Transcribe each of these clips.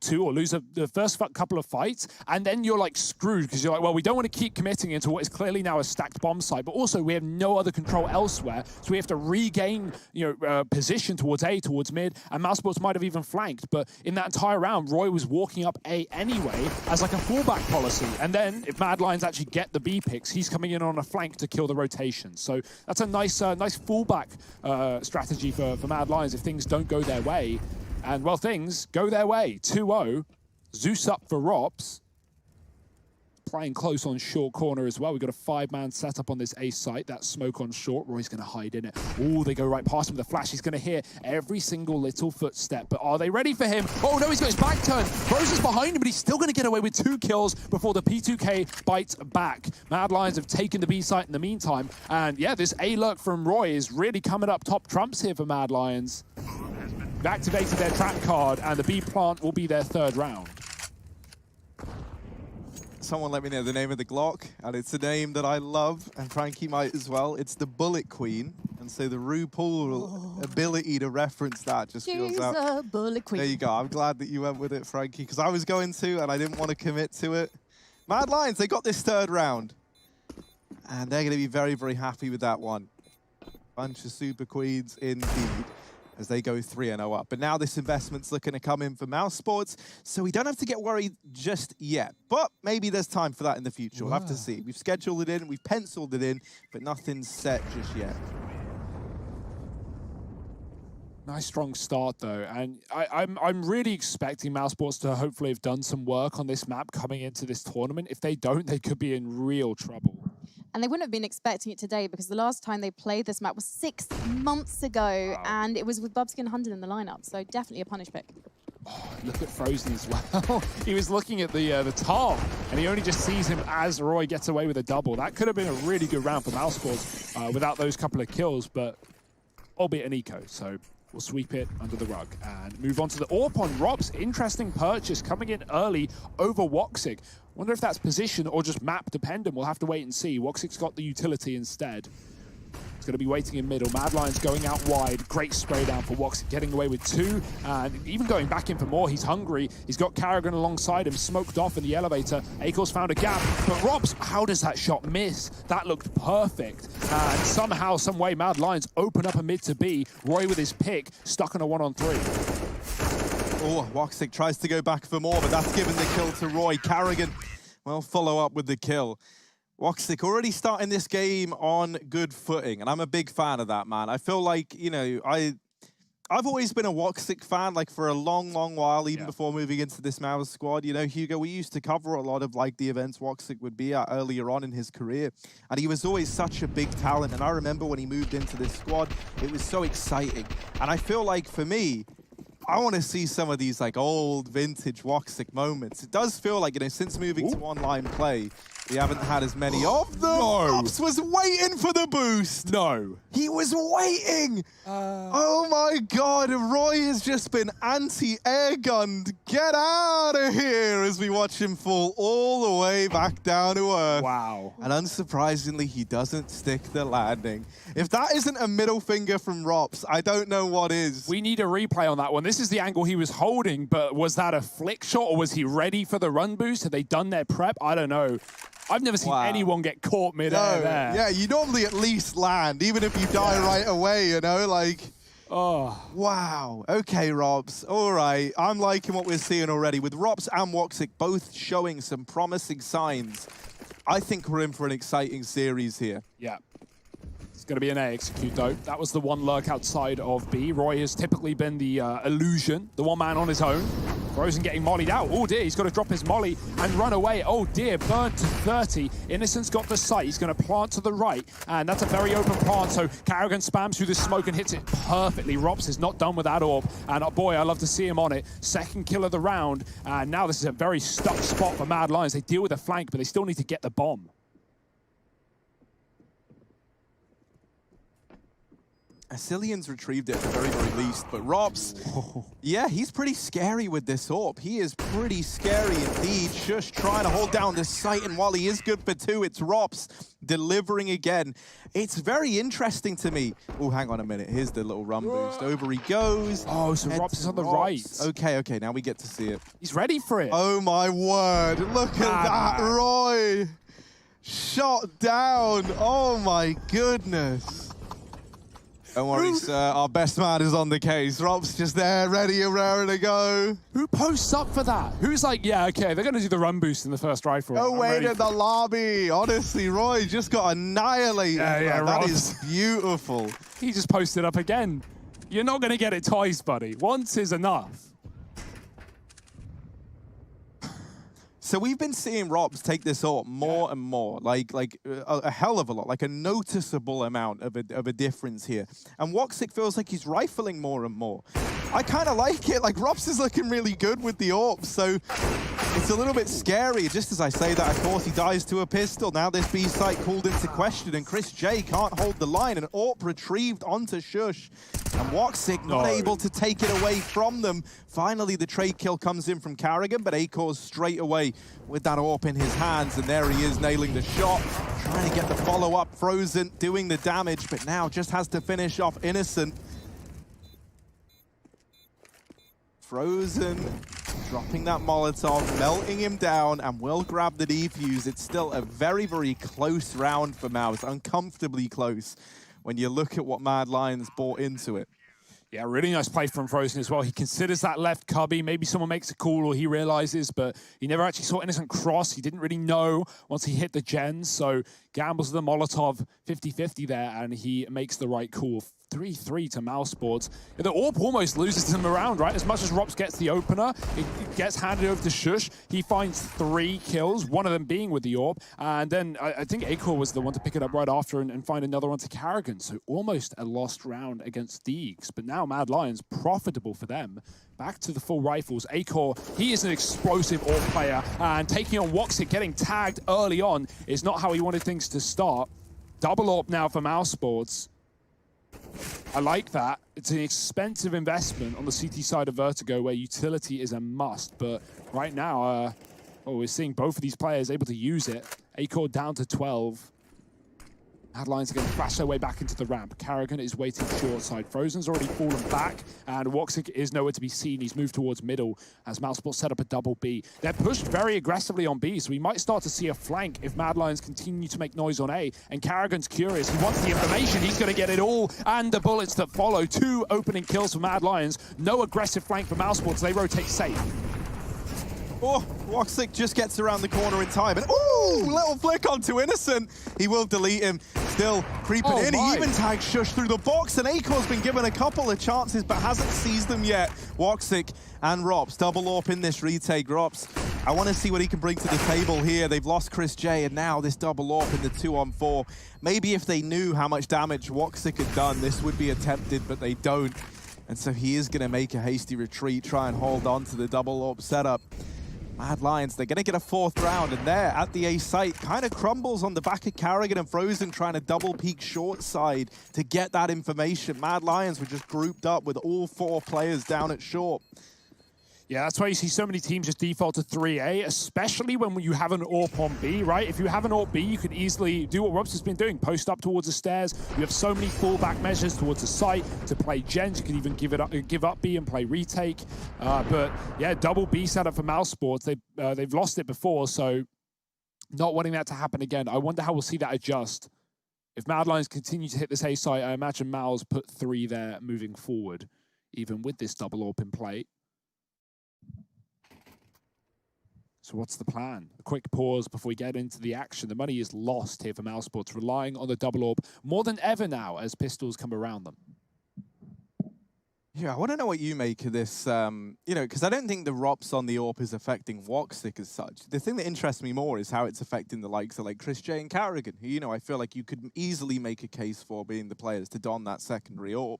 two or lose the first couple of fights, and then you're like screwed because you're like, well, we don't want to keep committing into what is clearly now a stacked bomb site, but also we have no other control elsewhere, so we have to regain, you know, position towards A, towards mid, and Mousesports might have even flanked, but in that entire round, Roy was walking up A anyway as like a fallback policy, and then if Mad Lions actually get the B picks, he's coming in on a flank to kill the rotation. So that's a nice nice fallback strategy for Mad Lions if things don't go their way. And, well, things go their way. 2-0. Zeus up for Rops. Playing close on short corner as well. We've got a 5-man setup on this A site. That smoke on short. Roy's going to hide in it. Oh, they go right past him with the flash. He's going to hear every single little footstep. But are they ready for him? Oh, no, he's got his back turned. Rose is behind him, but he's still going to get away with 2 kills before the P2K bites back. Mad Lions have taken the B site in the meantime. And, yeah, this A lurk from Roy is really coming up top trumps here for Mad Lions. They've activated their trap card, and the B plant will be their 3rd round. Someone let me know the name of the Glock, and it's a name that I love, and Frankie might as well. It's the Bullet Queen, and so the RuPaul ability to reference that just feels out. She's a bullet queen. There you go. I'm glad that you went with it, Frankie, because I was going to, and I didn't want to commit to it. Mad Lions, they got this 3rd round, and they're going to be very, very happy with that one. Bunch of super queens indeed, as they go 3-0 up. But now this investment's looking to come in for Mousesports, so we don't have to get worried just yet. But maybe there's time for that in the future. We'll have to see. We've scheduled it in, we've penciled it in, but nothing's set just yet. Nice strong start though, and I'm really expecting Mousesports to hopefully have done some work on this map coming into this tournament. If they don't, they could be in real trouble. And they wouldn't have been expecting it today because the last time they played this map was 6 months ago, and it was with Bubskin 100 in the lineup, so definitely a punish pick. Oh, look at Frozen as well. He was looking at the top, and he only just sees him as Roy gets away with a double. That could have been a really good round for Mousesports without those couple of kills, but albeit an eco, so we'll sweep it under the rug and move on to the AWP on Robs. Interesting purchase coming in early over Woxic. Wonder if that's position or just map dependent. We'll have to wait and see. Woxic's got the utility instead. He's going to be waiting in middle. Mad Lions going out wide. Great spray down for Woxic, getting away with 2. And even going back in for more. He's hungry. He's got Karrigan alongside him, smoked off in the elevator. Akor's found a gap. But Robs, how does that shot miss? That looked perfect. And somehow, some way, Mad Lions open up a mid to B. Roy with his pick, stuck on a 1-on-3. Oh, Woxic tries to go back for more, but that's given the kill to Roy. Karrigan, well, follow up with the kill. Woxic already starting this game on good footing, and I'm a big fan of that, man. I feel like, you know, I've always been a Woxic fan, like, for a long, long while, even before moving into this Mouse squad. You know, Hugo, we used to cover a lot of, like, the events Woxic would be at earlier on in his career, and he was always such a big talent, and I remember when he moved into this squad, it was so exciting. And I feel like, for me, I want to see some of these, like, old vintage Woxic moments. It does feel like, you know, since moving to online play, we haven't had as many of them. No. Ops was waiting for the boost. No. He was waiting. Oh my God, Roy has just been anti-air gunned. Get out of here as we watch him fall all the way back down to earth. Wow. And unsurprisingly, he doesn't stick the landing. If that isn't a middle finger from Rops, I don't know what is. We need a replay on that one. This is the angle he was holding, but was that a flick shot or was he ready for the run boost? Had they done their prep? I don't know. I've never seen anyone get caught mid-air there. Yeah, you normally at least land, even if you die right away, you know, like... Oh. Wow. Okay, Robs. All right. I'm liking what we're seeing already. With Robs and Woxic both showing some promising signs, I think we're in for an exciting series here. Yeah. It's going to be an A execute, though. That was the one lurk outside of B. Roy has typically been the illusion, the one man on his own. Frozen getting mollied out. Oh dear, he's got to drop his molly and run away. Oh dear, burnt to 30. Innocent's got the sight. He's going to plant to the right, and that's a very open plant. So Karrigan spams through the smoke and hits it perfectly. Rops is not done with that orb, and oh boy, I love to see him on it. Second kill of the round, and now this is a very stuck spot for Mad Lions. They deal with the flank, but they still need to get the bomb. Cillian's retrieved it at the very, very least, but Robs, yeah, he's pretty scary with this AWP. He is pretty scary indeed. Shush trying to hold down this site, and while he is good for 2, it's Robs delivering again. It's very interesting to me. Oh, hang on a minute. Here's the little run boost. Over he goes. Oh, so Robs is on the right. Okay, now we get to see it. He's ready for it. Oh my word, look at that, Roy. Shot down, oh my goodness. Don't worry, sir. Our best man is on the case. Rob's just there, ready and raring to go. Who posts up for that? Who's like, yeah, okay, they're going to do the run boost in the first rifle. No wait in the lobby. Honestly, Roy just got annihilated. Yeah, that is beautiful. He just posted up again. You're not going to get it twice, buddy. Once is enough. So we've been seeing Robs take this AWP more and more, like a hell of a lot, like a noticeable amount of a difference here. And Woxic feels like he's rifling more and more. I kind of like it. Like Robs is looking really good with the AWP, so it's a little bit scary. Just as I say that, of course, he dies to a pistol. Now this B site called into question, and Chris J can't hold the line. An AWP retrieved onto Shush. And Woxic not able to take it away from them. Finally, the trade kill comes in from Carrigan, but Akor's straight away with that AWP in his hands, and there he is nailing the shot, trying to get the follow-up. Frozen doing the damage, but now just has to finish off Innocent. Frozen dropping that Molotov, melting him down, and will grab the defuse. It's still a very, very close round for Mouse, uncomfortably close when you look at what Mad Lions bought into it. Yeah, really nice play from Frozen as well. He considers that left cubby. Maybe someone makes a call or he realizes, but he never actually saw Innocent cross. He didn't really know once he hit the gens, so gambles the Molotov 50-50 there, and he makes the right call. 3-3 to Mousesports. The AWP almost loses them around, right? As much as Robs gets the opener, it gets handed over to Shush. He finds 3 kills, one of them being with the AWP. And then I think Akor was the one to pick it up right after and find another one to Carrigan. So almost a lost round against Deegs. But now Mad Lions, profitable for them. Back to the full rifles. Akor, he is an explosive AWP player. And taking on Woxic, getting tagged early on is not how he wanted things to start. Double AWP now for Mousesports. I like that. It's an expensive investment on the CT side of Vertigo where utility is a must, but right now, we're seeing both of these players able to use it. Akor down to 12. Mad Lions are going to flash their way back into the ramp. Carrigan is waiting short side. Frozen's already fallen back, and Woxic is nowhere to be seen. He's moved towards middle as Mousesports set up a double B. They're pushed very aggressively on B, so we might start to see a flank if Mad Lions continue to make noise on A. And Carrigan's curious. He wants the information. He's going to get it all, and the bullets that follow. 2 opening kills for Mad Lions. No aggressive flank for Mousesports. They rotate safe. Oh, Woxic just gets around the corner in time, and ooh, little flick onto Innocent. He will delete him. Still creeping in. He even tags Shush through the box, and Akor's been given a couple of chances, but hasn't seized them yet. Woxic and Robs, double AWP in this retake. Robs, I want to see what he can bring to the table here. They've lost Chris J, and now this double AWP in the 2-on-4. Maybe if they knew how much damage Woxic had done, this would be attempted, but they don't. And so he is going to make a hasty retreat, try and hold on to the double AWP setup. Mad Lions, they're going to get a 4th round, and there at the A site, kind of crumbles on the back of Carrigan and Frozen trying to double peek short side to get that information. Mad Lions were just grouped up with all 4 players down at short. Yeah, that's why you see so many teams just default to 3A, especially when you have an AWP on B, right? If you have an AWP B, you could easily do what Robs has been doing, post up towards the stairs. You have so many fallback measures towards the site to play gens. You can even give up B and play retake. But yeah, double B setup for Mousesports. They've lost it before, so not wanting that to happen again. I wonder how we'll see that adjust. If Mad Lions continue to hit this A site, I imagine Mouse put 3 there moving forward, even with this double AWP in play. So what's the plan? A quick pause before we get into the action. The money is lost here for Mousesports, relying on the double AWP more than ever now as pistols come around them. Yeah, I want to know what you make of this, you know, because I don't think the ROPS on the AWP is affecting Woxic as such. The thing that interests me more is how it's affecting the likes of like Chris J and Carrigan, who, you know, I feel like you could easily make a case for being the players to don that secondary AWP.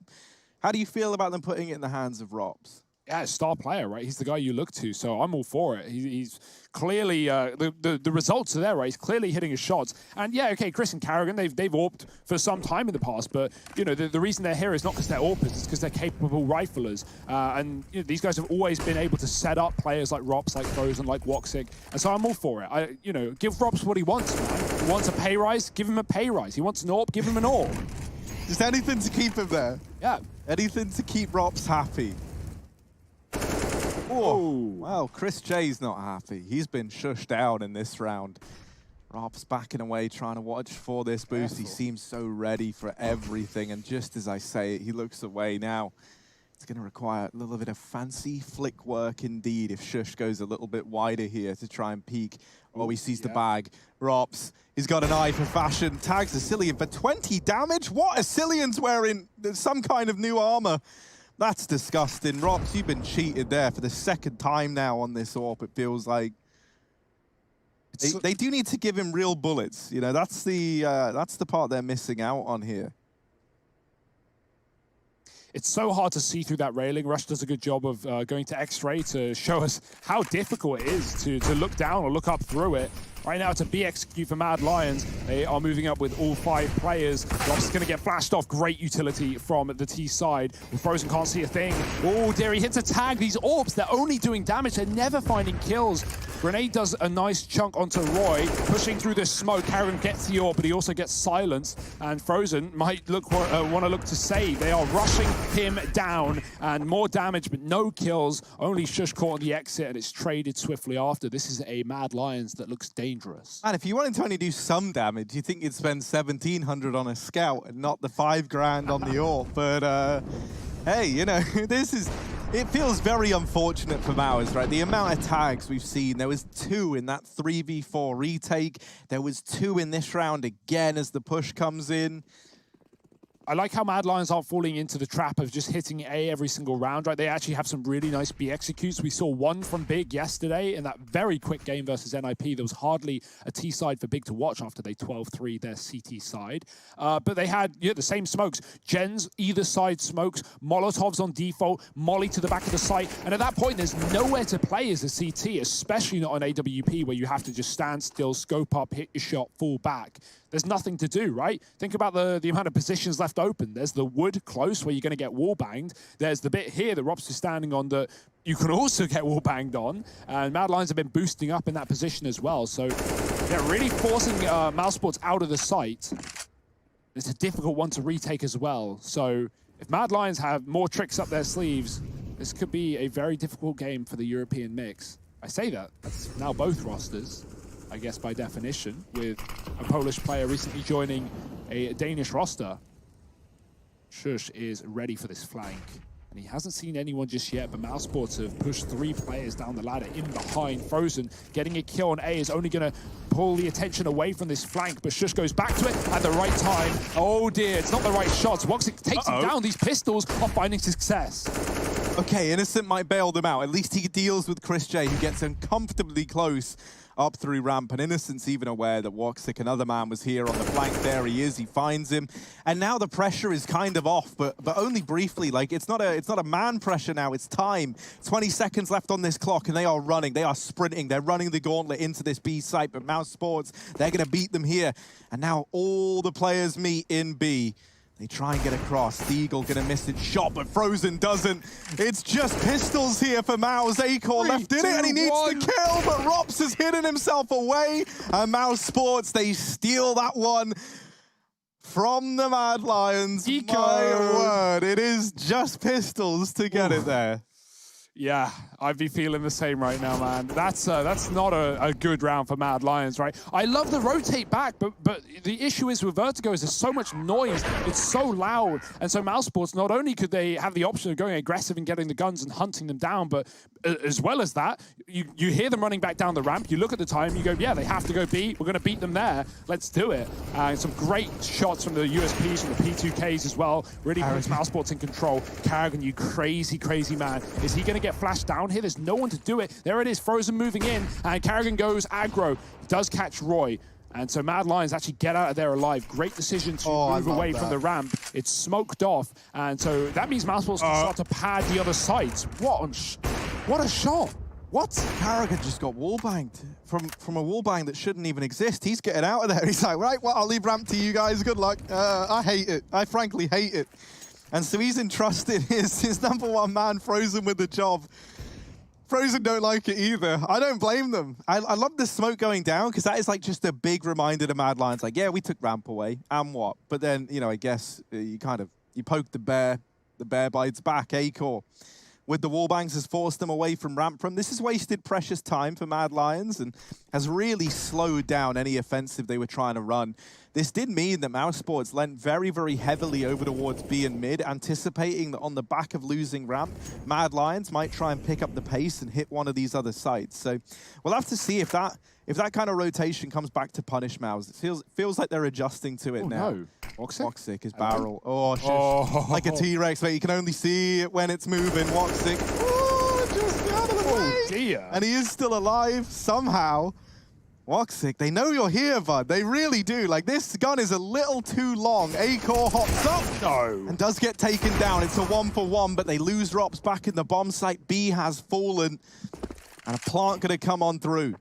How do you feel about them putting it in the hands of ROPS? Yeah, star player, right? He's the guy you look to, so I'm all for it. He's clearly, the results are there, right? He's clearly hitting his shots. And yeah, okay, Chris and Carrigan, they've AWP'd for some time in the past, but, you know, the reason they're here is not because they're AWPers, it's because they're capable riflers. And you know, these guys have always been able to set up players like Rops, like Frozen, like Woxic, and so I'm all for it. You know, give Rops what he wants, man. He wants a pay rise, give him a pay rise. He wants an AWP, give him an AWP. Just anything to keep him there. Yeah. Anything to keep Rops happy. Oh, well, Chris J's not happy. He's been shushed down in this round. Rob's backing away, trying to watch for this boost. He seems so ready for everything, and just as I say it, he looks away now. It's going to require a little bit of fancy flick work indeed if Shush goes a little bit wider here to try and peek. Oh, he sees the bag. Rops, he's got an eye for fashion. Tags Asilian for 20 damage. What? Asilian's wearing some kind of new armor. That's disgusting. Rops, you've been cheated there for the second time now on this AWP, it feels like. They do need to give him real bullets. You know, that's the part they're missing out on here. It's so hard to see through that railing. Rush does a good job of going to X-ray to show us how difficult it is to look down or look up through it. Right now, it's a BXQ for Mad Lions. They are moving up with all 5 players. Rops is going to get flashed off. Great utility from the T side. Frozen can't see a thing. Oh, dear, he hits a tag. These AWPs, they're only doing damage. They're never finding kills. Grenade does a nice chunk onto Roy, pushing through this smoke. Karen gets the AWP, but he also gets silenced. And Frozen might want to look to save. They are rushing him down, and more damage, but no kills. Only Shush caught on the exit, and it's traded swiftly after. This is a Mad Lions that looks dangerous. And if you wanted to only do some damage, you think you'd spend 1,700 on a scout and not the 5 grand on the AWP. But hey, you know, it feels very unfortunate for Mowers, right? The amount of tags we've seen, there was 2 in that 3v4 retake. There was 2 in this round again as the push comes in. I like how Mad Lions aren't falling into the trap of just hitting A every single round, right? They actually have some really nice B executes. We saw one from Big yesterday in that very quick game versus NIP. There was hardly a T side for Big to watch after they 12-3 their CT side. But they had the same smokes. Gens, either side smokes, Molotovs on default, Molly to the back of the site. And at that point, there's nowhere to play as a CT, especially not on AWP, where you have to just stand still, scope up, hit your shot, fall back. There's nothing to do, right? Think about the amount of positions left open. There's the wood close where you're going to get wall banged. There's the bit here that Rops is standing on that you can also get wall banged on. And Mad Lions have been boosting up in that position as well. So they're really forcing Mousesports out of the site. It's a difficult one to retake as well. So if Mad Lions have more tricks up their sleeves, this could be a very difficult game for the European mix. I say that. That's now both rosters, I guess by definition, with a Polish player recently joining a Danish roster. Shush is ready for this flank, and he hasn't seen anyone just yet, but Mousesports have pushed 3 players down the ladder in behind. Frozen getting a kill on A is only going to pull the attention away from this flank, but Shush goes back to it at the right time. Oh dear, it's not the right shots. Woxic takes him down. These pistols are finding success. Okay, Innocent might bail them out. At least he deals with Chris J, who gets uncomfortably close up through ramp, and Innocent's even aware that Woxic, another man, was here on the flank. There he is, he finds him, and now the pressure is kind of off, but only briefly. Like, it's not a man pressure now, it's time. 20 seconds left on this clock, and they are running, they are sprinting, they're running the gauntlet into this B site, but Mousesports, they're gonna beat them here, and now all the players meet in B. They try and get across. The Eagle gonna miss its shot, but Frozen doesn't. It's just pistols here for Mouse. Acorn left in it, and he needs the kill, but Rops has hidden himself away. And Mousesports, they steal that one from the Mad Lions. My word, it is just pistols to get it there. Yeah, I'd be feeling the same right now, man. That's not a good round for Mad Lions, right? I love the rotate back, but the issue is with Vertigo is there's so much noise. It's so loud. And so Mousesports, not only could they have the option of going aggressive and getting the guns and hunting them down, but as well as that, you hear them running back down the ramp, you look at the time, you go, yeah, they have to go B. We're going to beat them there. Let's do it. And some great shots from the USPs, from the P2Ks as well. Really puts Mousesports in control. Carrigan, you crazy, crazy man. Is he going to get flashed down here? There's no one to do it. There it is, Frozen moving in, and Carrigan goes aggro. He does catch Roy. And so Mad Lions actually get out of there alive. Great decision to move away from the ramp. It's smoked off. And so that means Mousesports can start to pad the other sides. What a shot. What? Carragher just got wallbanged from a wallbang that shouldn't even exist. He's getting out of there. He's like, right, well, I'll leave ramp to you guys. Good luck. I hate it. I frankly hate it. And so he's entrusted his #1 man, Frozen, with the job. Frozen don't like it either. I don't blame them. I love the smoke going down because that is like just a big reminder to Mad Lions. Like, yeah, we took ramp away, and what? But then, you know, I guess you poke the bear bites back. Acor with the wallbangs has forced them away from ramp from. This has wasted precious time for Mad Lions and has really slowed down any offensive they were trying to run. This did mean that Mousesports leant very, very heavily over towards B and mid, anticipating that on the back of losing ramp, Mad Lions might try and pick up the pace and hit one of these other sites. So we'll have to see if that kind of rotation comes back to punish Mouse. It feels like they're adjusting to it now. No. Woxic is barrel. Oh, like a T-Rex, where you can only see it when it's moving. Woxic, just out of the way. Oh, dear. And he is still alive somehow. Woxic, they know you're here, bud. They really do. Like, this gun is a little too long. Acor hops up. No. And does get taken down. It's a 1-for-1, but they lose Rops back in the bomb site. B has fallen. And a plant gonna come on through.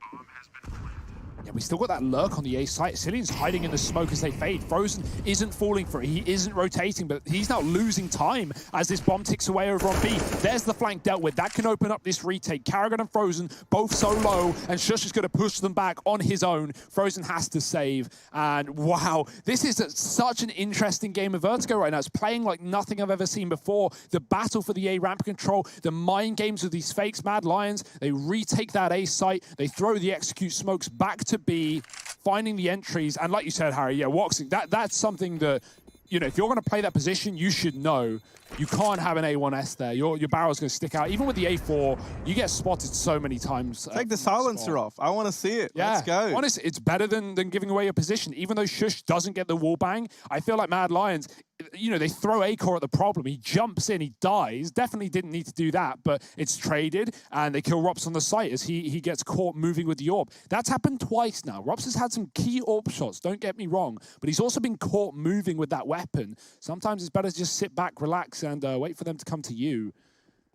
Yeah, we still got that lurk on the A site. Cillian's hiding in the smoke as they fade. Frozen isn't falling for it. He isn't rotating, but he's now losing time as this bomb ticks away over on B. There's the flank dealt with. That can open up this retake. Carragher and Frozen both so low, and Shush is going to push them back on his own. Frozen has to save, and wow, this is such an interesting game of Vertigo right now. It's playing like nothing I've ever seen before. The battle for the A ramp control, the mind games of these fakes, Mad Lions, they retake that A site, they throw the execute smokes back to B, finding the entries, and like you said, Harry, yeah, Woxic, that's something that, you know, if you're going to play that position, you should know you can't have an A1S there. Your barrel's going to stick out. Even with the A4, you get spotted so many times. Take the silencer off. I want to see it. Yeah. Let's go. Honestly, it's better than giving away your position. Even though Shush doesn't get the wall bang, I feel like Mad Lions, you know, they throw Acor at the problem. He jumps in, he dies. Definitely didn't need to do that, but it's traded, and they kill Rops on the site as he gets caught moving with the AWP. That's happened twice now. Rops has had some key AWP shots, don't get me wrong, but he's also been caught moving with that weapon. Sometimes it's better to just sit back, relax, and wait for them to come to you.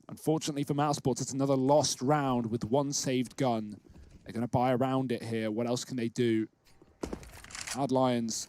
Unfortunately for Mousesports, it's another lost round with one saved gun. They're going to buy around it here. What else can they do? Mad Lions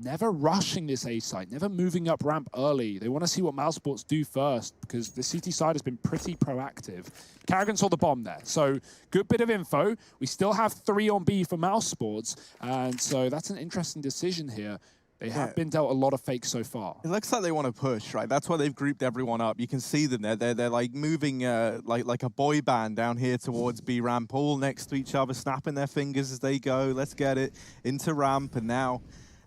never rushing this A site, never moving up ramp early. They want to see what Mousesports do first because the CT side has been pretty proactive. Carrigan saw the bomb there, so good bit of info. We still have 3 on B for Mousesports, and so that's an interesting decision here. They have been dealt a lot of fakes so far. It looks like they want to push, right? That's why they've grouped everyone up. You can see them there. They're like moving like a boy band down here towards B ramp, all next to each other, snapping their fingers as they go. Let's get it into ramp, and now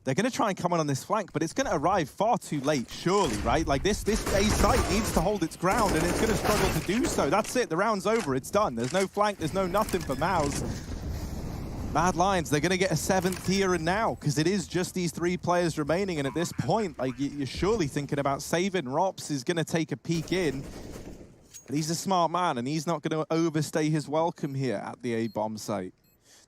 they're going to try and come on this flank, but it's going to arrive far too late, surely, right? Like this A site needs to hold its ground, and it's going to struggle to do so. That's it. The round's over. It's done. There's no flank. There's no nothing for Mouse. Mad Lions, they're going to get a 7th here and now because it is just these 3 players remaining. And at this point, like, you're surely thinking about saving. Rops is going to take a peek in. But he's a smart man, and he's not going to overstay his welcome here at the A bomb site.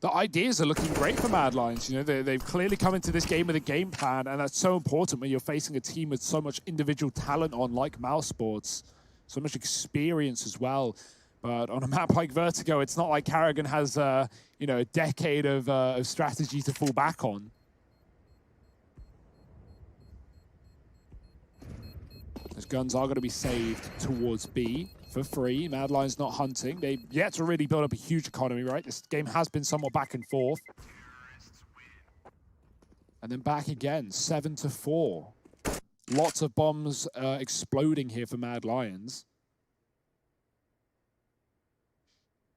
The ideas are looking great for Mad Lions. You know, they've clearly come into this game with a game plan, and that's so important when you're facing a team with so much individual talent on, like Mousesports, so much experience as well. But on a map like Vertigo, it's not like Carragher has, you know, a decade of strategy to fall back on. Those guns are going to be saved towards B for free. Mad Lions not hunting. They've yet to really build up a huge economy, right? This game has been somewhat back and forth. And then back again, 7-4. Lots of bombs exploding here for Mad Lions.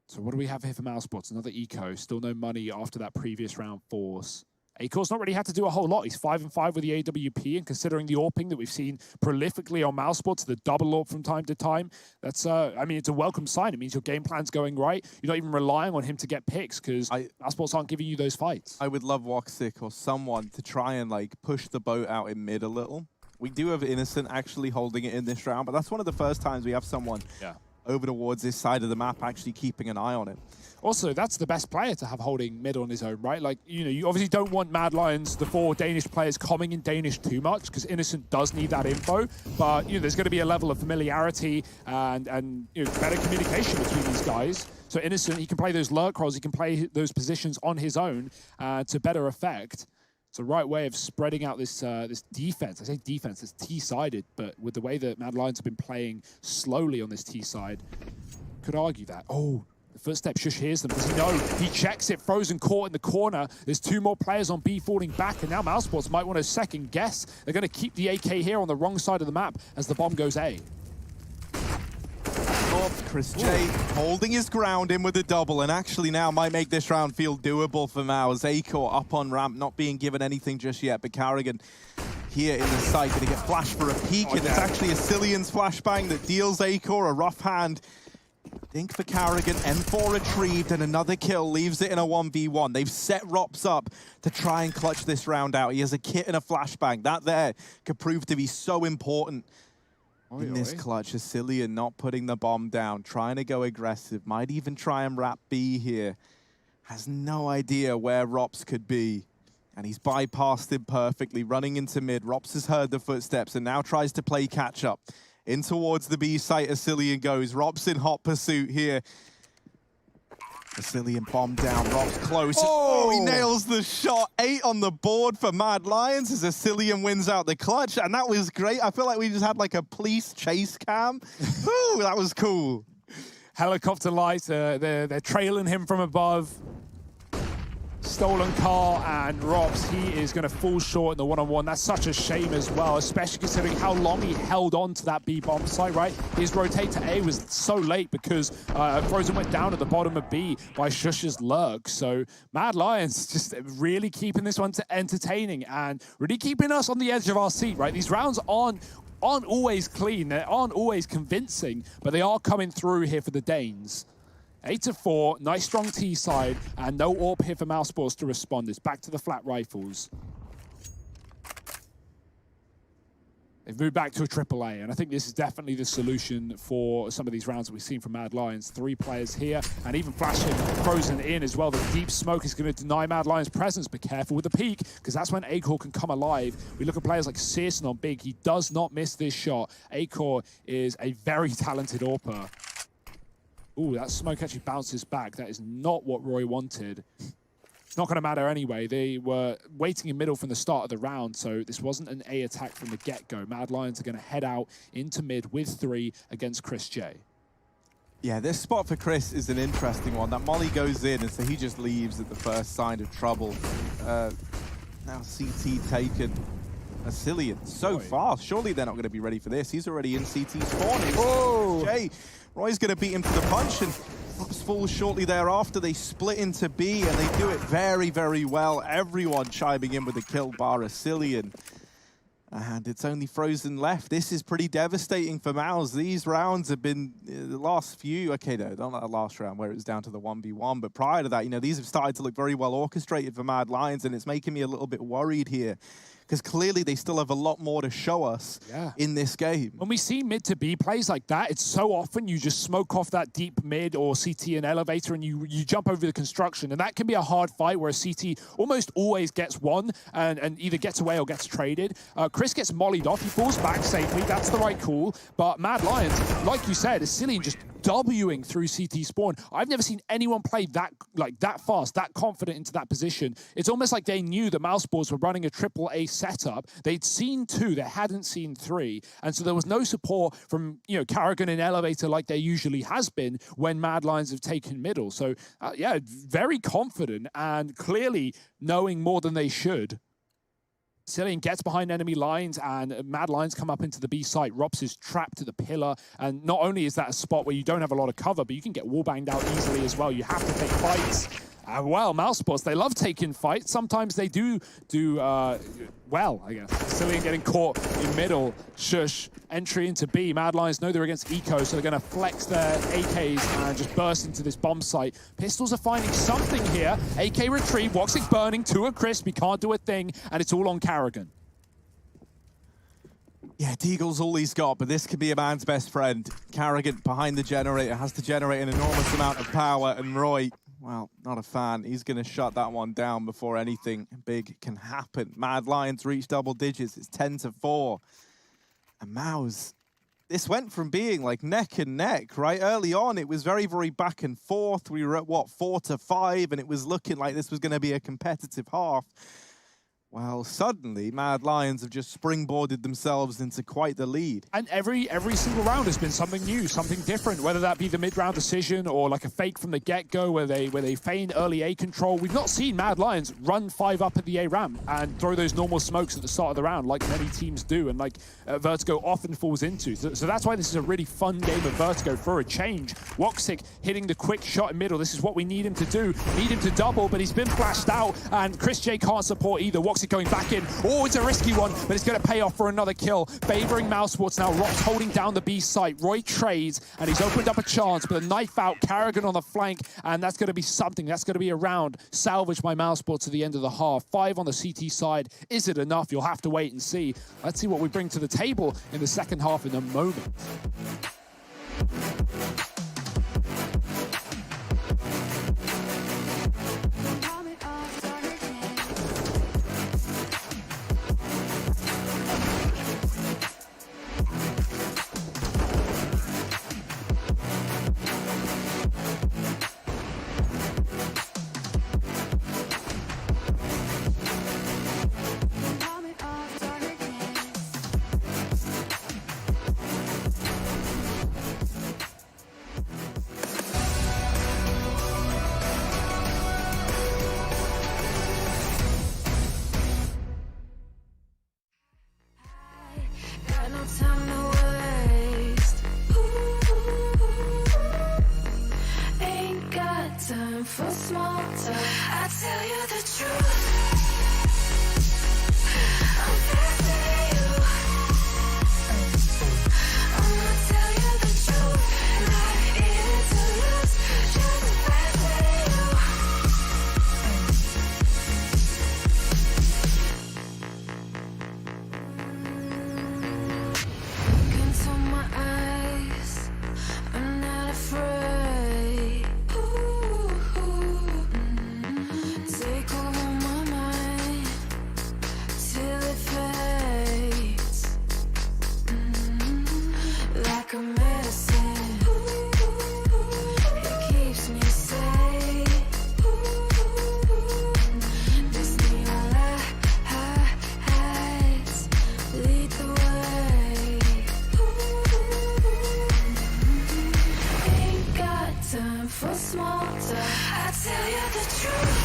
So what do we have here for Mousesports? Another eco. Still no money after that previous round force. Acor's not really had to do a whole lot. He's 5-5 with the AWP, and considering the AWPing that we've seen prolifically on Mousesports, the double AWP from time to time, that's, I mean, it's a welcome sign. It means your game plan's going right. You're not even relying on him to get picks because Mousesports aren't giving you those fights. I would love Woxic or someone to try and, like, push the boat out in mid a little. We do have Innocent actually holding it in this round, but that's one of the first times we have someone over towards this side of the map, actually keeping an eye on it. Also, that's the best player to have holding mid on his own, right? Like, you know, you obviously don't want Mad Lions, the 4 Danish players, coming in Danish too much, because Innocent does need that info. But, you know, there's going to be a level of familiarity and you know, better communication between these guys. So Innocent, he can play those lurk rolls, he can play those positions on his own to better effect. It's the right way of spreading out this this defense. I say defense, it's T-sided, but with the way that Mad Lions have been playing slowly on this T-side, could argue that. Oh, the footstep, Shush hears them. Does he know? He checks it, frozen caught in the corner. There's 2 more players on B falling back, and now Mousesports might want to second guess. They're going to keep the AK here on the wrong side of the map as the bomb goes A. Chris J holding his ground in with a double, and actually now might make this round feel doable for Mouse. Acor up on ramp, not being given anything just yet, but Carrigan here in the site, going to get flashed for a peek, and it's actually a Cillian's flashbang that deals Acor a rough hand. Think for Carrigan, M4 retrieved, and another kill leaves it in a 1v1. They've set Rops up to try and clutch this round out. He has a kit and a flashbang. That there could prove to be so important in this clutch. Cillian not putting the bomb down, trying to go aggressive, might even try and wrap B here. Has no idea where Rops could be, and he's bypassed him perfectly, running into mid. Rops has heard the footsteps and now tries to play catch-up. In towards the B site as Cillian goes. Rops in hot pursuit here. Cillian bomb down, Rops close. Oh, he nails the shot. 8 on the board for Mad Lions as Cillian wins out the clutch, and that was great. I feel like we just had like a police chase cam. Ooh, that was cool. Helicopter lights, they're trailing him from above. Stolen car, and Rops, he is going to fall short in the one-on-one. That's such a shame as well, especially considering how long he held on to that B bomb site, right? His rotate to A was so late because Frozen went down at the bottom of B by Shush's lurk. So Mad Lions just really keeping this one entertaining and really keeping us on the edge of our seat, right? These rounds aren't always clean, they aren't always convincing, but they are coming through here for the Danes. 8-4, nice strong T side, and no AWP here for Mousesports to respond. It's back to the flat rifles. They've moved back to a AAA, and I think this is definitely the solution for some of these rounds that we've seen from Mad Lions. 3 players here, and even flashing Frozen in as well. The deep smoke is going to deny Mad Lions' presence, but careful with the peak, because that's when Acor can come alive. We look at players like Searson on Big. He does not miss this shot. Acor is a very talented AWPer. Ooh, that smoke actually bounces back. That is not what Roy wanted. It's not going to matter anyway. They were waiting in middle from the start of the round, so this wasn't an A attack from the get-go. Mad Lions are going to head out into mid with 3 against Chris J. Yeah, this spot for Chris is an interesting one. That molly goes in, and so he just leaves at the first sign of trouble. Now CT taken. Cillian so fast. Surely they're not going to be ready for this. He's already in CT spawning. Oh, Jay. Roy's going to beat him to the punch, and Rops falls shortly thereafter. They split into B, and they do it very, very well. Everyone chiming in with a kill bar, Cillian. And it's only Frozen left. This is pretty devastating for Mouse. These rounds have been the last few. Okay, no, not that last round where it was down to the 1v1, but prior to that, you know, these have started to look very well orchestrated for Mad Lions, and it's making me a little bit worried here, because clearly they still have a lot more to show us in this game. When we see mid to B plays like that, it's so often you just smoke off that deep mid or CT and elevator, and you jump over the construction, and that can be a hard fight where a CT almost always gets one and either gets away or gets traded. Chris gets mollied off, he falls back safely, that's the right call, but Mad Lions, like you said, is Cillian just Wing through CT spawn. I've never seen anyone play that fast, that confident into that position. It's almost like they knew the Mousesports were running a AAA setup. They'd seen 2, they hadn't seen 3, and so there was no support from, you know, Carrigan in elevator like there usually has been when Mad Lions have taken middle. So yeah, very confident and clearly knowing more than they should. Cillian gets behind enemy lines, and Mad Lions come up into the B site. Rops is trapped to the pillar, and not only is that a spot where you don't have a lot of cover, but you can get wallbanged out easily as well. You have to take fights. Well, Mousesports, they love taking fights. Sometimes they do well, I guess. Cillian getting caught in middle. Shush, entry into B. Mad Lions know they're against Eco, so they're going to flex their AKs and just burst into this bomb site. Pistols are finding something here. AK retrieve, Woxic burning to a crisp. He can't do a thing, and it's all on Carrigan. Yeah, Deagle's all he's got, but this could be a man's best friend. Carrigan behind the generator, has to generate an enormous amount of power, and Roy, well, not a fan. He's going to shut that one down before anything big can happen. Mad Lions reach double digits. It's 10-4. And Mouse, this went from being like neck and neck, right? Early on, it was very, very back and forth. We were at, what, 4-5, and it was looking like this was going to be a competitive half. Well, suddenly, Mad Lions have just springboarded themselves into quite the lead. And every single round has been something new, something different, whether that be the mid-round decision or like a fake from the get-go where they feign early A control. We've not seen Mad Lions run 5 up at the A ramp and throw those normal smokes at the start of the round like many teams do and like Vertigo often falls into. So that's why this is a really fun game of Vertigo for a change. Woxic hitting the quick shot in middle. This is what we need him to do. Need him to double, but he's been flashed out and Chris J can't support either. Woxic going back in. Oh, it's a risky one, but it's going to pay off for another kill. Favoring Mousesports now. Rock's holding down the B site. Roy trades, and he's opened up a chance, but a knife out. Carrigan on the flank, and that's going to be something. That's going to be a round salvaged by Mousesports to the end of the half. 5 on the CT side. Is it enough? You'll have to wait and see. Let's see what we bring to the table in the second half in a moment. For small talk, I tell you the truth. I'm passing you. I'ma tell you the truth. Not in it to lose, just passing you. Look into my eyes, I'm not afraid. Take over my mind till it fades, like a medicine. It keeps me safe. This neon lights lead the way. Ain't got time for small talk. I tell you the truth.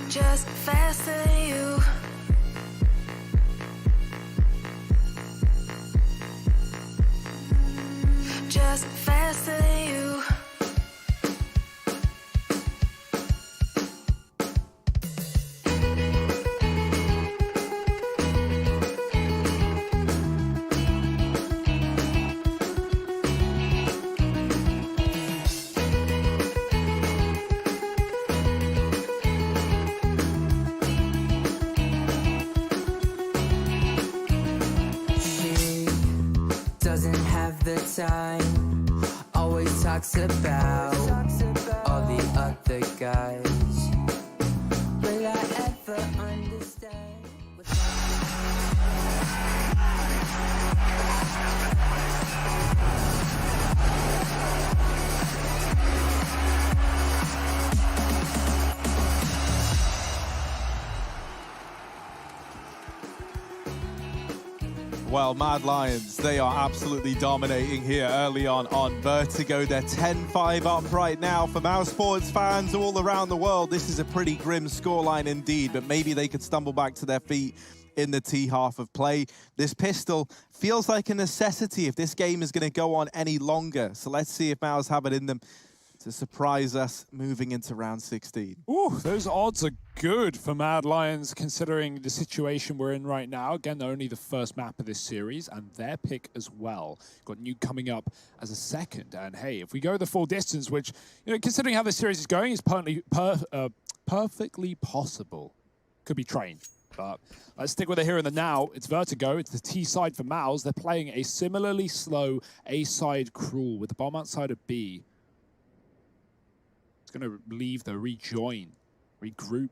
Just faster than you. Just faster than you. Doesn't have the time, always talks about all the other guys. Will I ever understand? Well, Mad Lions, they are absolutely dominating here early on Vertigo. They're 10-5 up right now. For Mousesports fans all around the world, this is a pretty grim scoreline indeed, but maybe they could stumble back to their feet in the T half of play. This pistol feels like a necessity if this game is going to go on any longer. So let's see if Mouse have it in them to surprise us moving into round 16. Ooh, those odds are good for Mad Lions considering the situation we're in right now. Again, they're only the first map of this series and their pick as well. Got Nuke coming up as a second. And hey, if we go the full distance, which, you know, considering how this series is going, is perfectly possible. Could be trained. But let's stick with it here in the now. It's Vertigo. It's the T side for Mouse. They're playing a similarly slow A side Cruel with the bomb outside of B. Going to leave the regroup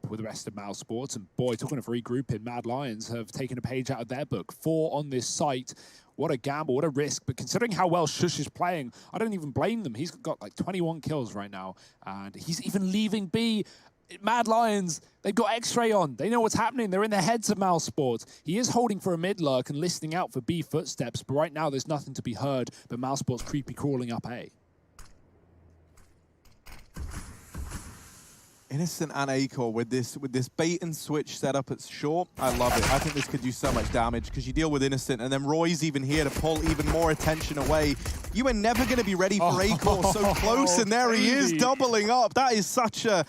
with the rest of Mousesports. And boy, talking of regrouping, Mad Lions have taken a page out of their book. 4 on this site. What a gamble, what a risk. But considering how well Shush is playing, I don't even blame them. He's got like 21 kills right now. And he's even leaving B. Mad Lions, they've got X-ray on. They know what's happening. They're in the heads of Mousesports. He is holding for a mid-lurk and listening out for B footsteps. But right now, there's nothing to be heard. But Mousesports creepy crawling up A. Innocent and Acor with this bait and switch setup at short. I love it. I think this could do so much damage because you deal with Innocent and then Roy's even here to pull even more attention away. You are never going to be ready for Acor so close, and there he is doubling up. That is such a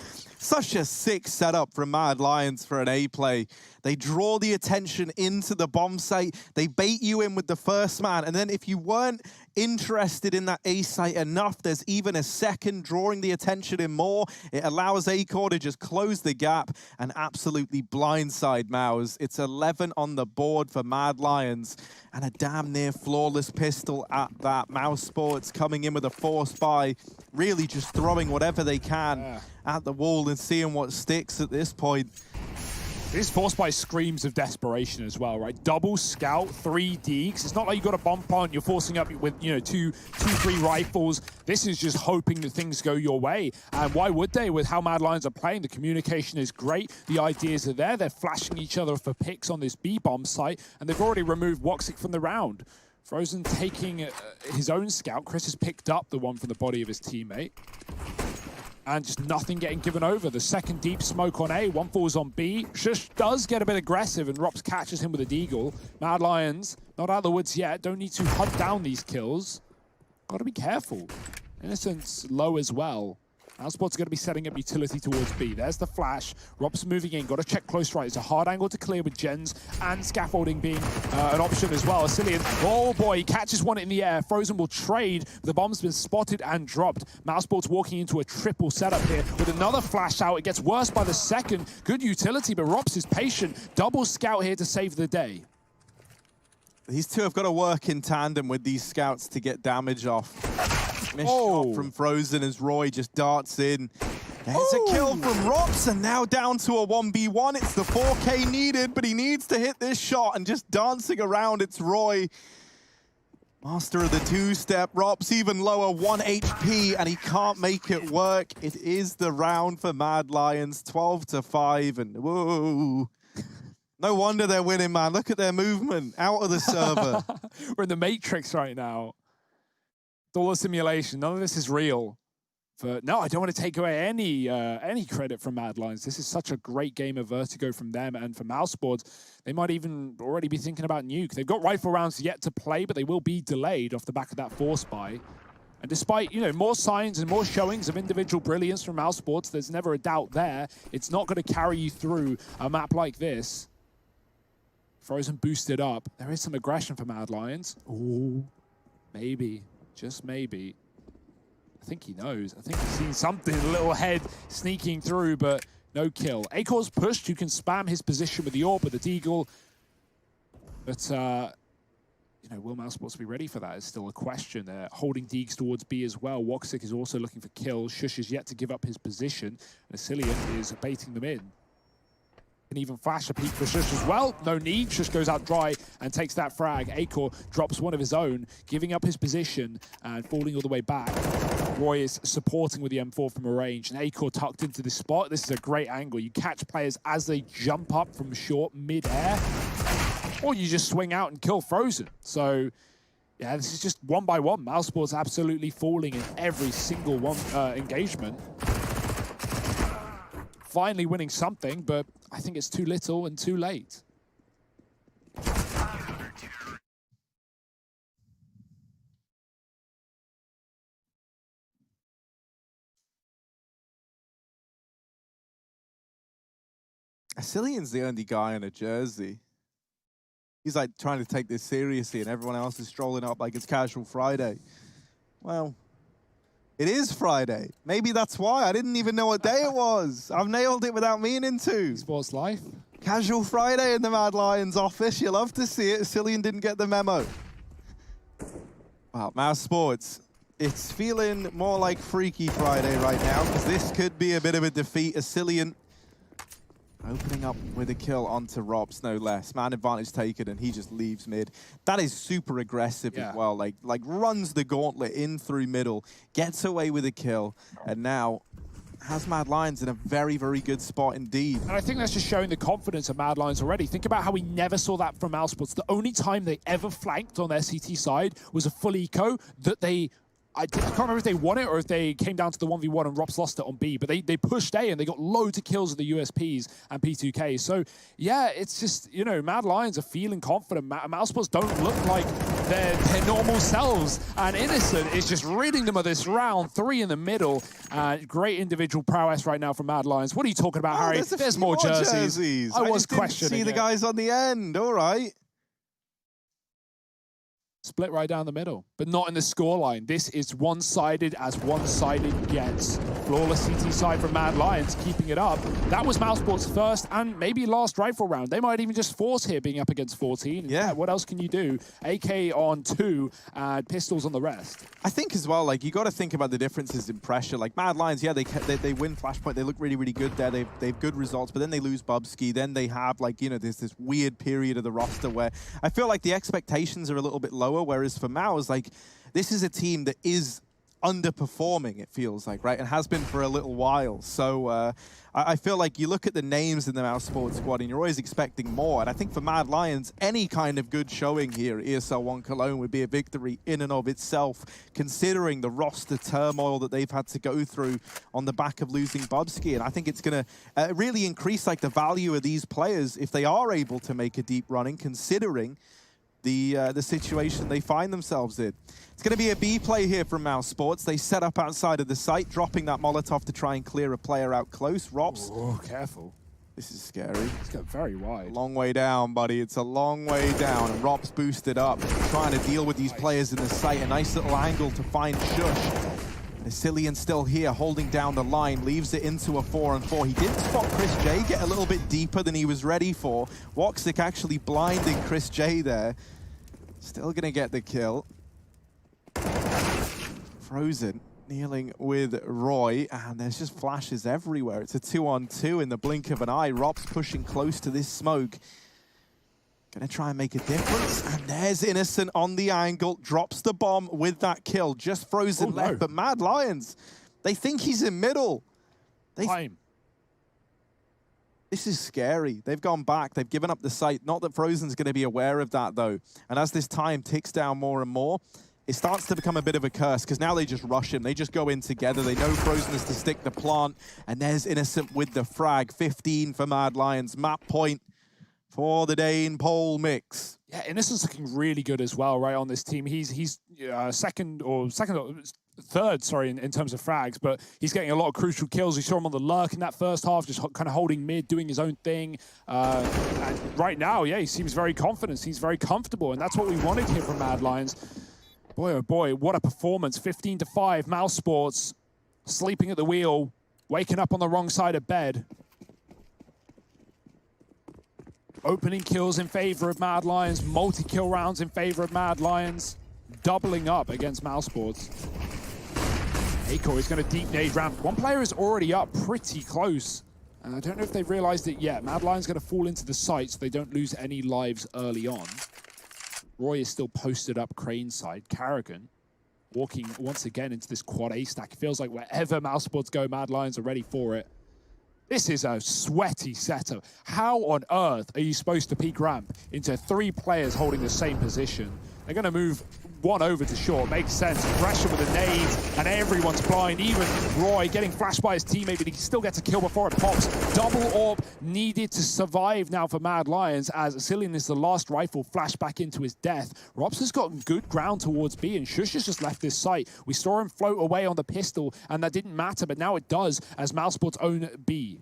sick setup from Mad Lions for an A play. They draw the attention into the bomb site. They bait you in with the first man. And then if you weren't interested in that A site enough, there's even a second drawing the attention in more. It allows Acor to just close the gap and absolutely blindside Mouse. It's 11 on the board for Mad Lions and a damn near flawless pistol at that. Mousesports coming in with a force buy, really just throwing whatever they can at the wall and seeing what sticks at this point. This force buy screams of desperation as well, right? Double scout, 3 deeks. It's not like you got a bump on, you're forcing up with, you know, two, 3 rifles. This is just hoping that things go your way. And why would they with how Mad Lions are playing? The communication is great. The ideas are there. They're flashing each other for picks on this B bomb site, and they've already removed Woxic from the round. Frozen taking his own scout. Chris has picked up the one from the body of his teammate. And just nothing getting given over. The second deep smoke on A, one falls on B. Shush does get a bit aggressive and Rops catches him with a deagle. Mad Lions, not out of the woods yet, don't need to hunt down these kills. Gotta be careful. Innocent's low as well. Mousesports going to be setting up utility towards B. There's the flash. Rops moving in. Got to check close right. It's a hard angle to clear with gens and scaffolding being an option as well. Asilian, oh boy, he catches one in the air. Frozen will trade. The bomb's been spotted and dropped. Mousesports walking into a triple setup here with another flash out. It gets worse by the second. Good utility, but Rops is patient. Double scout here to save the day. These two have got to work in tandem with these scouts to get damage off. Missed shot from Frozen as Roy just darts in. There's a kill from Rops, and now down to a 1v1. It's the 4K needed, but he needs to hit this shot, and just dancing around, it's Roy. Master of the two-step. Rops even lower, 1 HP, and he can't make it work. It is the round for Mad Lions, 12-5, and whoa. No wonder they're winning, man. Look at their movement out of the server. We're in the Matrix right now. It's all a simulation. None of this is real. But no, I don't want to take away any credit from Mad Lions. This is such a great game of Vertigo from them, and for Mousesports, they might even already be thinking about Nuke. They've got rifle rounds yet to play, but they will be delayed off the back of that force buy. And despite, you know, more signs and more showings of individual brilliance from Mousesports, there's never a doubt there. It's not going to carry you through a map like this. Frozen boosted up. There is some aggression for Mad Lions. Ooh, maybe. Just maybe. I think he knows. I think he's seen something, a little head sneaking through, but no kill. Acor's pushed. You can spam his position with the AWP, with the deagle. But, you know, will Mousesports be ready for that is still a question. They're holding deags towards B as well. Woxic is also looking for kills. Shush is yet to give up his position. And Asilian is baiting them in. Can even flash a peek for Shush as well. No need. Shush goes out dry and takes that frag. Acor drops one of his own, giving up his position and falling all the way back. Roy is supporting with the M4 from a range, and Acor tucked into this spot. This is a great angle. You catch players as they jump up from short mid-air. or you just swing out and kill Frozen. So, yeah, this is just one by one. Mousesports absolutely falling in every single one engagement. Finally winning something, but I think it's too little and too late. Cillian's the only guy in a jersey. He's like trying to take this seriously, and everyone else is strolling up like it's casual Friday. Well, it is Friday. Maybe that's why. I didn't even know what day it was. I've nailed it without meaning to. Sports life. Casual Friday in the Mad Lions office. You love to see it. Cillian didn't get the memo. Wow, Mousesports. It's feeling more like Freaky Friday right now, because this could be a bit of a defeat. Cillian opening up with a kill onto Robs, no less. Man advantage taken, and he just leaves mid. That is super aggressive as well. Like runs the gauntlet in through middle, gets away with a kill, and now has Mad Lions in a very, very good spot indeed. And I think that's just showing the confidence of Mad Lions already. Think about how we never saw that from Mousesports. The only time they ever flanked on their CT side was a full eco that they... I can't remember if they won it or if they came down to the 1v1 and Rops lost it on B, but they pushed A and they got loads of kills with the USPs and P2K. So, yeah, it's just, you know, Mad Lions are feeling confident. Mousesports don't look like their normal selves. And Innocent is just reading them of this round. 3 in the middle. Great individual prowess right now from Mad Lions. What are you talking about, Harry? There's more jerseys. I was questioning see the guys on the end. All right. Split right down the middle, but not in the scoreline. This is one-sided as one-sided gets. Flawless CT side from Mad Lions, keeping it up. That was Mousesports' first and maybe last rifle round. They might even just force here, being up against 14. Yeah. What else can you do? AK on 2 and pistols on the rest. I think as well, like, you got to think about the differences in pressure. Like Mad Lions, yeah, they win Flashpoint. They look really, really good there. They've good results, but then they lose Bubsky. Then they have, like, you know, there's this weird period of the roster where I feel like the expectations are a little bit lower. Whereas for Mouse, like, this is a team that is underperforming, it feels like, right? And has been for a little while. So I feel like you look at the names in the Mousesports squad and you're always expecting more. And I think for Mad Lions, any kind of good showing here, ESL 1 Cologne, would be a victory in and of itself, considering the roster turmoil that they've had to go through on the back of losing Bubsky. And I think it's going to really increase, like, the value of these players if they are able to make a deep running, considering the situation they find themselves in. It's going to be a B play here from Mousesports. They set up outside of the site, dropping that Molotov to try and clear a player out close. Rops. Oh, careful. This is scary. It's got very wide. Long way down, buddy. It's a long way down. And Rops boosted up, trying to deal with these players in the site. A nice little angle to find Shush. Cillian still here, holding down the line, leaves it into a 4-on-4. He did spot Chris J get a little bit deeper than he was ready for. Woxic actually blinding Chris J there. Still gonna get the kill. Frozen kneeling with Roy, and there's just flashes everywhere. It's a 2-on-2 in the blink of an eye. Rops pushing close to this smoke. Gonna try and make a difference, and there's Innocent on the angle, drops the bomb with that kill. Just Frozen left, but Mad Lions, they think he's in middle. This is scary. They've gone back, they've given up the site. Not that Frozen's gonna be aware of that though. And as this time ticks down more and more, it starts to become a bit of a curse, because now they just rush him. They just go in together. They know Frozen is to stick the plant, and there's Innocent with the frag. 15 for Mad Lions. Map point for the Dane Pole mix. Yeah, Innocent's looking really good as well, right, on this team. He's third, sorry, in terms of frags, but he's getting a lot of crucial kills. We saw him on the lurk in that first half, just kind of holding mid, doing his own thing. And right now, yeah, he seems very confident. He's very comfortable, and that's what we wanted here from Mad Lions. Boy, oh boy, what a performance. 15-5, Mousesports sleeping at the wheel, waking up on the wrong side of bed. Opening kills in favor of Mad Lions, multi-kill rounds in favor of Mad Lions, doubling up against Mousesports. Aiko is going to deep nade ramp. One player is already up pretty close. And I don't know if they've realized it yet. Mad Lions going to fall into the site so they don't lose any lives early on. Roy is still posted up crane side. Carrigan walking once again into this quad A stack. It feels like wherever Mousesports go, Mad Lions are ready for it. This is a sweaty setup. How on earth are you supposed to peek ramp into 3 players holding the same position? They're going to move one over to short. Makes sense. Pressure with the nades, and everyone's blind. Even Roy getting flashed by his teammate, but he still gets a kill before it pops. Double orb needed to survive now for Mad Lions, as Cillian is the last rifle flashed back into his death. Robs has gotten good ground towards B, and Shush has just left this site. We saw him float away on the pistol, and that didn't matter, but now it does, as Mousesports own B.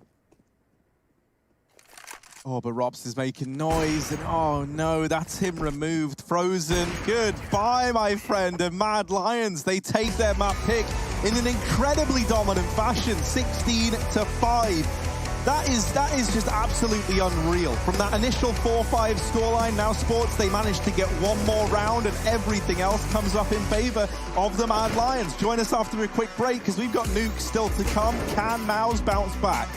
Oh, but Robs is making noise, and oh no, that's him removed. Frozen, goodbye, my friend. And Mad Lions, they take their map pick in an incredibly dominant fashion, 16-5. That is just absolutely unreal. From that initial 4-5 scoreline, Mousesports, they managed to get one more round, and everything else comes up in favor of the Mad Lions. Join us after a quick break, because we've got nukes still to come. Can Mouse bounce back?